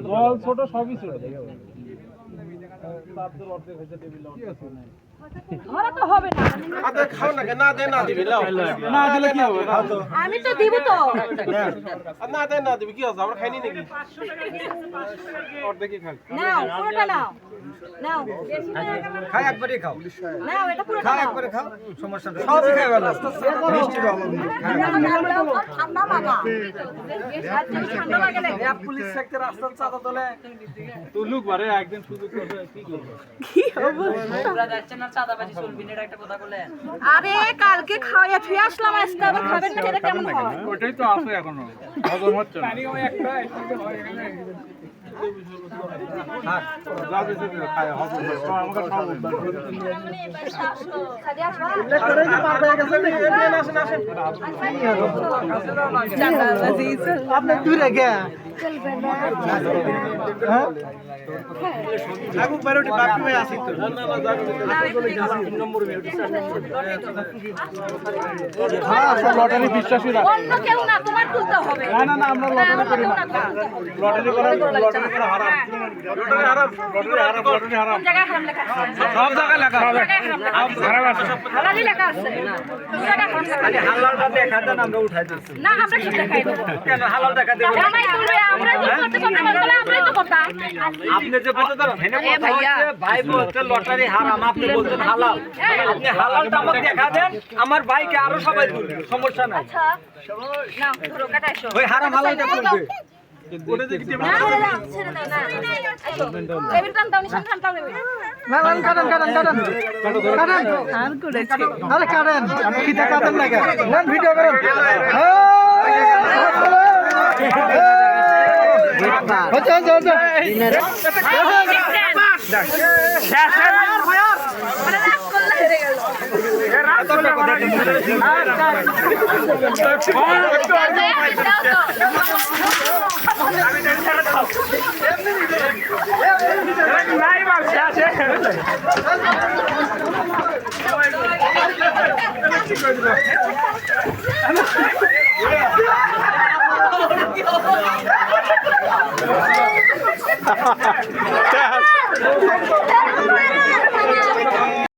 জল ছোট সবই ছোট ধরা তো হবে না আদে খাও না না দে না দিবি লাও না দিলে কি হবে আমি তো দিব তো না দে না দিবি কি হবে আমরা খাইনি নাকি অর্ধেকই খাই নাও পুরোটা নাও নাও খাই একবারই খাও নাও এটা পুরোটা খাও নাও একবারে খাও সমস্যা নেই সব খাই ভালো মিষ্টির অভাব নেই ঠান্ডা বাবা ঠান্ডা লাগে না পুলিশ সেক্টর রাস্তা চাঁদা তোলে তুলুক বারে একদিন সুযোগ করে কি করবে তোমরা যাচ্ছেন না চাঁদাবাজি চলবি না এটা একটা কথা বলেন আরে কালকে খাওয়া ছুঁয়ে আসলাম আজকে আবার খাবেন না এটা কেমন হয় ওটাই তো আছে এখনো হজম হচ্ছে না যা বেশি খায় হজম হচ্ছে আমাকে সব আপনি দূরে গে লাগু বাইরটি বাকি হয়ে আসি তো হ্যাঁ সব লটারি বিশ্বাসী না অন্য কেউ না তোমার তুলতে হবে না না আমরা লটারি করি না লটারি করা হারাম লটারি হারাম কোন জায়গায় হারাম লেখা আছে সব জায়গায় লেখা আছে হারাম আছে হালালি লেখা আছে কোন জায়গায় হারাম লেখা আছে হালালটা দেখা দেন আমরা উঠাই দিচ্ছি না আমরা কি দেখাই দেব কেন হালাল দেখা দেব জামাই তুলবে আমরা কি করতে করতে বললে আমরাই তো করতাম আপনি যে বলতে দাও হেনে কথা হচ্ছে ভাই বলতে লটারি হারাম আপনি বলছেন হালাল আপনি হালালটা আমাকে দেখা দেন আমার ভাইকে আরো সবাই তুলবে সমস্যা নাই আচ্ছা না ধরো কাটাইছো ওই হারাম হালালটা তুলবে না ছেড়ে দাও না আইসো টেবিল টান দাও নিশান টান টান না না কাটেন কাটেন কাটেন কাটেন আর করেছে আরে কাটেন আপনি খিদে কাটেন না কেন নেন ভিডিও করেন হচ্ছে হচ্ছে হচ্ছে